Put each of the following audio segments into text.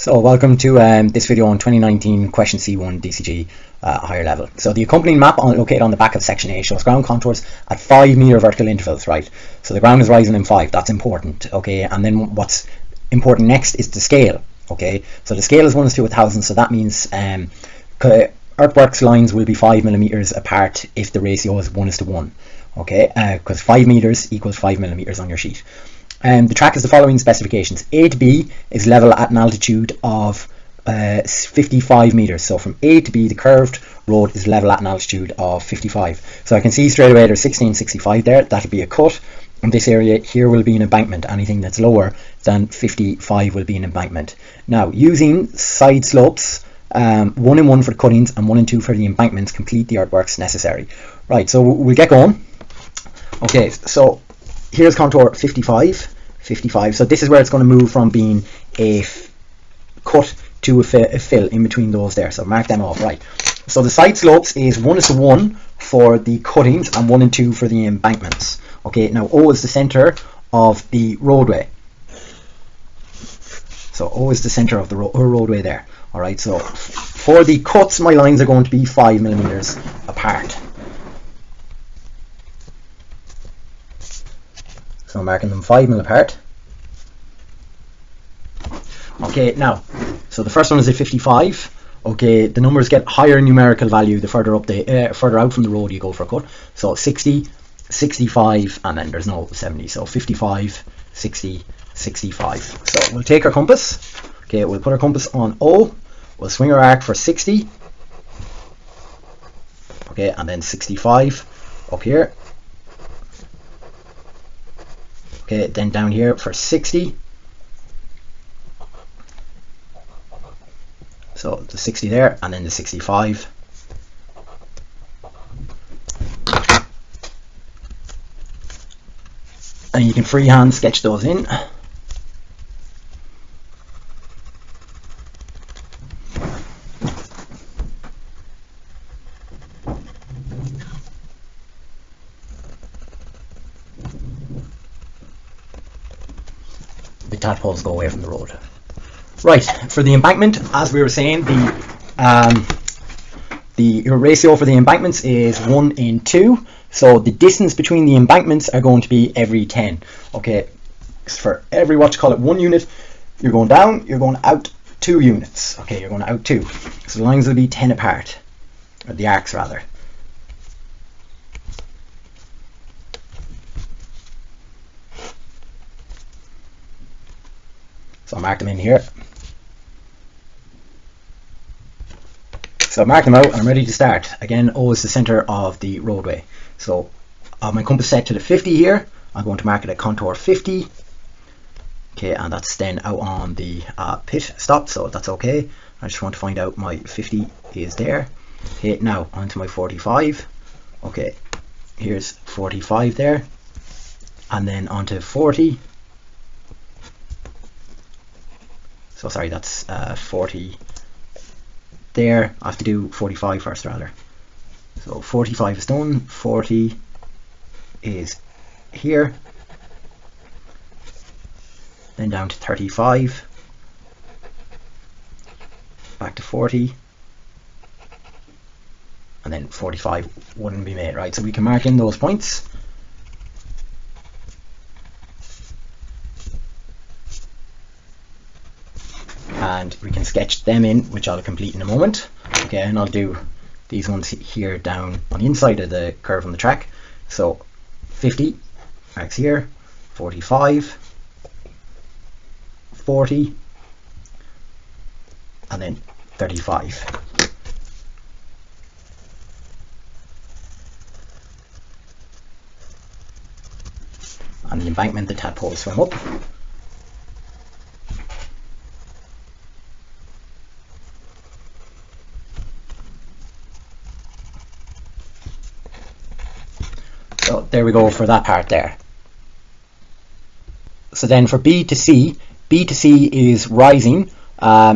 So welcome to this video on 2019 Question C1 DCG higher level. So the accompanying map located on the back of section A shows ground contours at 5 meter vertical intervals, right? So the ground is rising in 5, that's important, okay? And then what's important next is the scale, okay? So the scale is 1:1000, so that means earthworks lines will be 5 millimeters apart if the ratio is 1:1, okay? Because 5 meters equals 5 millimeters on your sheet. The track has the following specifications. A to B is level at an altitude of 55 meters. So from A to B, the curved road is level at an altitude of 55. So I can see straight away there's 1665 there. That'll be a cut. And this area here will be an embankment. Anything that's lower than 55 will be an embankment. Now, using side slopes, 1 and 1 for the cuttings and 1 and 2 for the embankments, complete the earthworks necessary. Right, so we'll get going. Okay, so here's contour 55. So this is where it's going to move from being a cut to a fill in between those there. So mark them off, right? So the side slopes is 1:1 for the cuttings and 1 and 2 for the embankments. Okay, now O is the center of the roadway. So O is the center of the roadway there. All right, so for the cuts, my lines are going to be 5 millimeters apart. So I'm marking them 5 mil apart. Okay, now, so the first one is at 55. Okay, the numbers get higher in numerical value the further up further out from the road you go for a cut. So 60, 65, and then there's no 70. So 55, 60, 65. So we'll take our compass. Okay, we'll put our compass on O. We'll swing our arc for 60. Okay, and then 65 up here. Okay, then down here for 60. So the 60 there, and then the 65. And you can freehand sketch those in. The tadpoles go away from the road. Right, for the embankment, as we were saying, the ratio for the embankments is 1:2. So the distance between the embankments are going to be every 10. Okay, for every 1 unit, you're going down, you're going out 2 units. Okay, you're going out 2. So the lines will be 10 apart, or the arcs rather. So I'll mark them in here. So I mark them out and I'm ready to start. Again, O is the center of the roadway. So I have my compass set to the 50 here. I'm going to mark it at contour 50. Okay, and that's then out on the pit stop, so that's okay. I just want to find out my 50 is there. Okay, now onto my 45. Okay, here's 45 there. And then onto 40. So sorry, that's 40 there. I have to do 45 first rather. So 45 is done, 40 is here, then down to 35, back to 40, and then 45 wouldn't be made, right? So we can mark in those points. And we can sketch them in, which I'll complete in a moment. Okay, and I'll do these ones here down on the inside of the curve on the track. So 50 marks here, 45, 40, and then 35. On the embankment, the tadpoles swim up. So there we go for that part there. So then for B to C is rising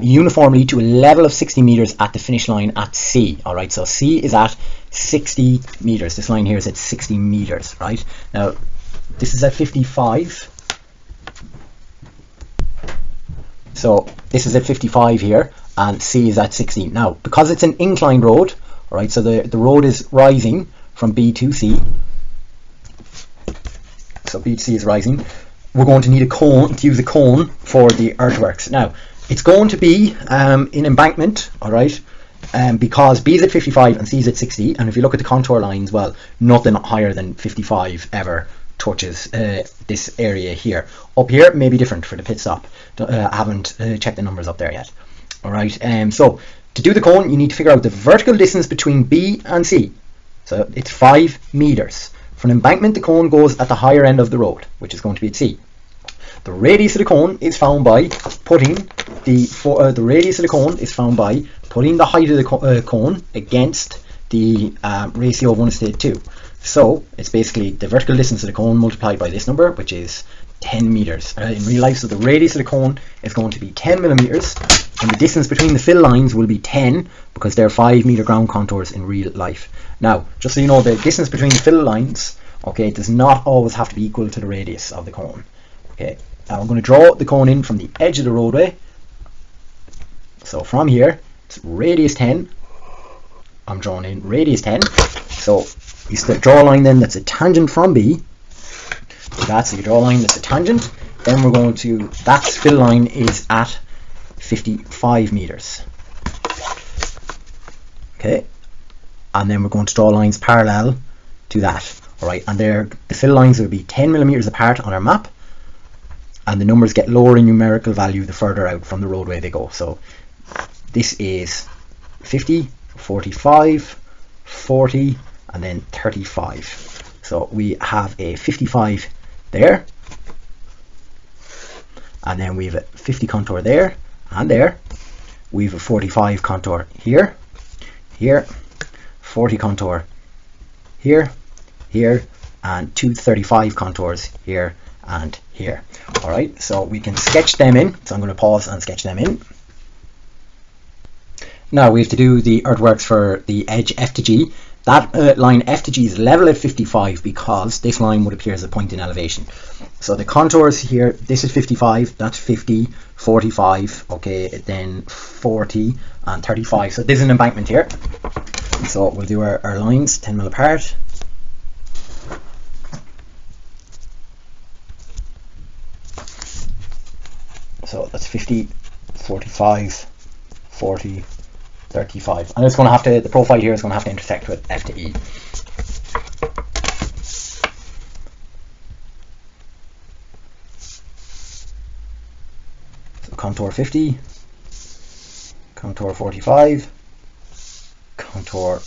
uniformly to a level of 60 meters at the finish line at C. All right, so C is at 60 meters. This line here is at 60 meters, right? Now this is at 55. So this is at 55 here, and C is at 60. Now, because it's an inclined road, right, so the road is rising from B to C, so B to C is rising, we're going to need a cone, to use a cone for the earthworks. Now, it's going to be in embankment, alright, because B is at 55 and C is at 60, and if you look at the contour lines, well, nothing higher than 55 ever touches this area here. Up here may be different for the pit stop. I haven't checked the numbers up there yet. Alright, so to do the cone, you need to figure out the vertical distance between B and C. So it's 5 meters. For an embankment, the cone goes at the higher end of the road, which is going to be at C. The radius of the cone is found by putting the radius of the cone is found by putting the height of the cone against the ratio of 1:2. So it's basically the vertical distance of the cone multiplied by this number, which is 10 meters in real life. So the radius of the cone is going to be 10 millimeters, and the distance between the fill lines will be 10 because they're 5 meter ground contours in real life. Now, just so you know, the distance between the fill lines, okay, does not always have to be equal to the radius of the cone. Okay, now I'm going to draw the cone in from the edge of the roadway. So from here, it's radius 10. I'm drawing in radius 10. So you draw a line then that's a tangent from B to that. So you draw a line that's a tangent. Then we're going to, that fill line is at 55 meters. Okay, and then we're going to draw lines parallel to that. Alright, and there the fill lines will be 10 millimeters apart on our map, and the numbers get lower in numerical value the further out from the roadway they go. So this is 50, 45, 40, and then 35. So we have a 55 there, and then we have a 50 contour there and there. We have a 45 contour here, here, 40 contour here, here, and two 35 contours here and here. Alright, so we can sketch them in. So I'm going to pause and sketch them in. Now we have to do the earthworks for the edge F to G. That line F to G is level at 55 because this line would appear as a point in elevation. So the contours here, this is 55, that's 50, 45, okay, then 40 and 35. So this is an embankment here. So we'll do our lines 10 mil apart. So that's 50, 45, 40, 35. And it's going to have to, the profile here is going to have to intersect with F to E. So contour 50, contour 45, contour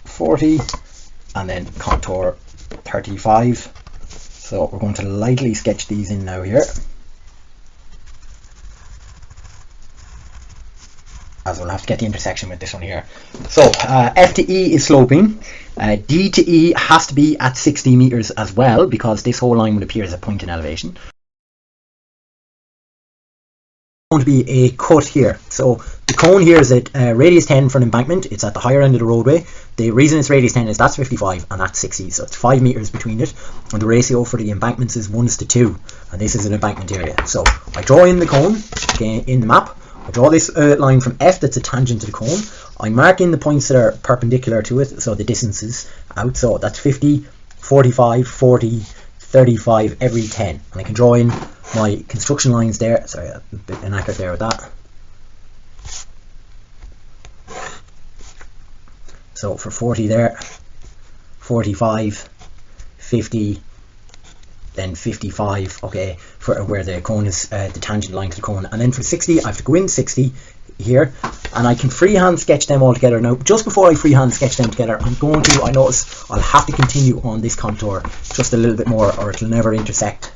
40, and then contour 35. So we're going to lightly sketch these in now here, as we'll have to get the intersection with this one here. So F to E is sloping. D to E has to be at 60 meters as well because this whole line would appear as a point in elevation. Going to be a cut here. So the cone here is at radius 10 for an embankment. It's at the higher end of the roadway. The reason it's radius 10 is that's 55 and that's 60, so it's 5 meters between it, and the ratio for the embankments is 1:2, and this is an embankment area. So I draw in the cone, okay, in the map. I draw this line from F that's a tangent to the cone. I mark in the points that are perpendicular to it, so the distances out. So that's 50, 45, 40, 35 every 10. And I can draw in my construction lines there. Sorry, I'm a bit inaccurate there with that. So for 40 there, 45, 50, then 55, okay, for where the cone is, the tangent line to the cone. And then for 60, I have to go in 60 here, and I can freehand sketch them all together. Now, just before I freehand sketch them together, I notice I'll have to continue on this contour just a little bit more, or it'll never intersect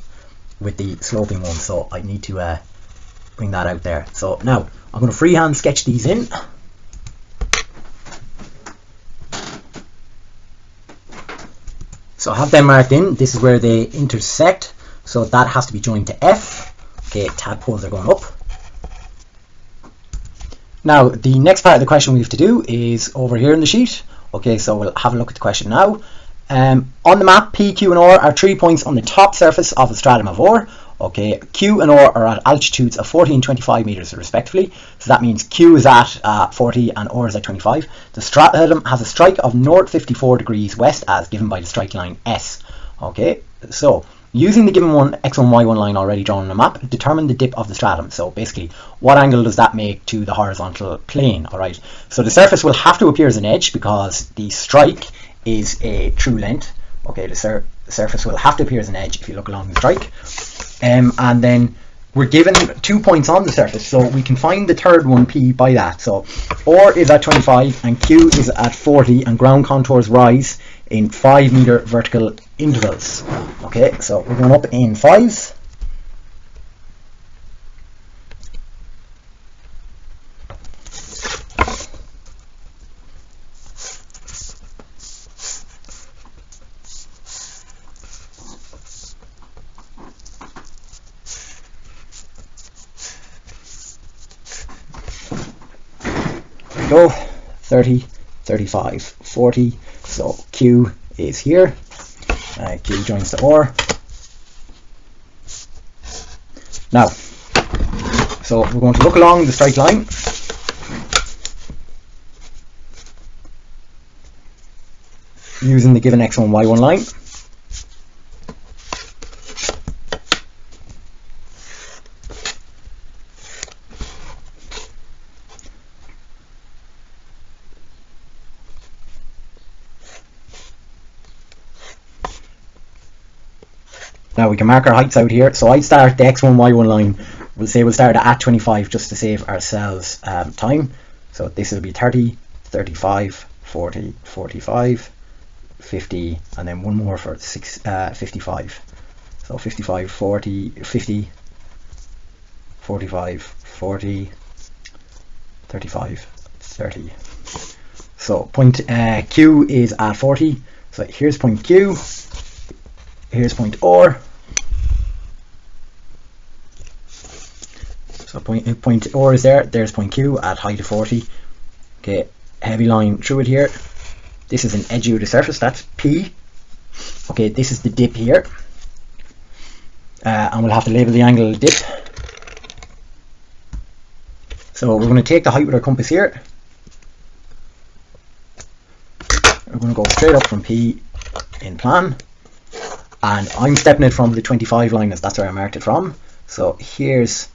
with the sloping one. So I need to bring that out there. So now I'm going to freehand sketch these in. So I have them marked in. This is where they intersect. So that has to be joined to F. Okay, tadpoles are going up. Now, the next part of the question we have to do is over here in the sheet. Okay, so we'll have a look at the question now. On the map, P, Q and R are 3 points on the top surface of a stratum of ore. Okay, Q and R are at altitudes of 40 and 25 meters respectively. So that means Q is at 40 and R is at 25. The stratum has a strike of north 54 degrees west as given by the strike line S. Okay, so using the given x1, y1 line already drawn on the map, determine the dip of the stratum. So basically, what angle does that make to the horizontal plane? All right. So the surface will have to appear as an edge because the strike is a true length. Okay, the surface will have to appear as an edge if you look along the strike. And then we're given 2 points on the surface, so we can find the third one, P, by that. So R is at 25 and Q is at 40, and ground contours rise in 5 meter vertical intervals. Okay, so we're going up in fives. Go 30, 35, 40. So Q is here. Q joins the R. Now, so we're going to look along the strike line. Using the given x1, y1 line. Now we can mark our heights out here. So I'd start the x1, y1 line. We'll say we'll start at 25 just to save ourselves time. So this will be 30, 35, 40, 45, 50, and then one more for 55. So 55, 40, 50, 45, 40, 35, 30. So point Q is at 40. So here's point Q. Here's point R. So point R is there. There's point Q at height of 40. Okay, heavy line through it here. This is an edge of the surface. That's P. Okay, this is the dip here. And we'll have to label the angle of the dip. So we're going to take the height with our compass here. We're going to go straight up from P in plan. And I'm stepping it from the 25 line as that's where I marked it from. So here's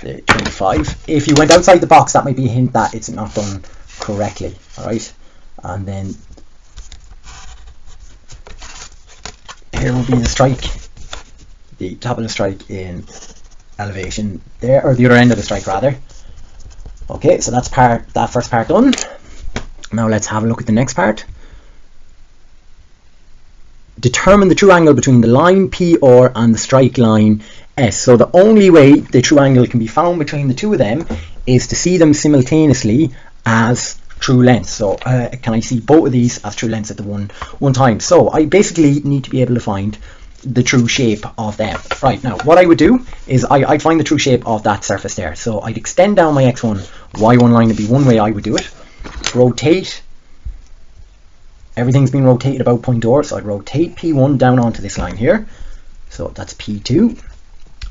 the 25. If you went outside the box, that might be a hint that it's not done correctly. Alright. And then here will be the strike. The top of the strike in elevation there, or the other end of the strike rather. Okay, so that's that first part done. Now let's have a look at the next part. Determine the true angle between the line PR and the strike line S. So the only way the true angle can be found between the two of them is to see them simultaneously as true lengths. So can I see both of these as true lengths at the one time? So I basically need to be able to find the true shape of them. Right, now what I would do is I'd find the true shape of that surface there. So I'd extend down my x1, y1 line to be one way I would do it. Rotate. Everything's been rotated about point R, so I'd rotate P1 down onto this line here. So that's P2.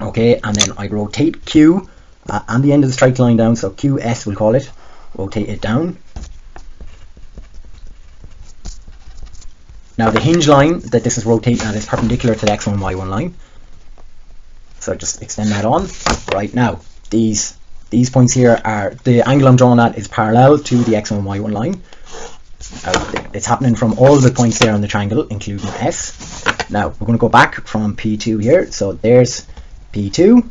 Okay, and then I'd rotate Q and the end of the strike line down, so QS we'll call it. Rotate it down. Now the hinge line that this is rotating at is perpendicular to the x1, y1 line. So just extend that on. Right, now these points here are, the angle I'm drawing at is parallel to the x1, y1 line. It's happening from all the points there on the triangle, including S. Now we're going to go back from P2 here. So there's P2.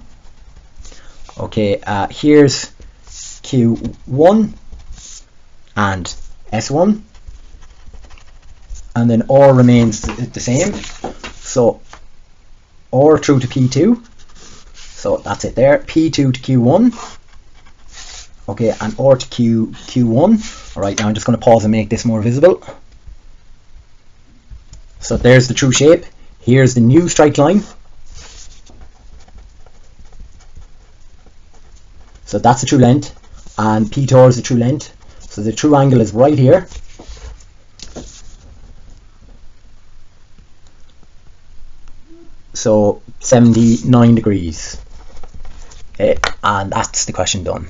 Okay, here's Q1 and S1, and then R remains the same. So R through to P2. So that's it there. P2 to Q1. Okay, and R to Q1. Alright, now I'm just going to pause and make this more visible. So there's the true shape. Here's the new strike line. So that's the true length. And P to R is the true length. So the true angle is right here. So 79 degrees. Okay, and that's the question done.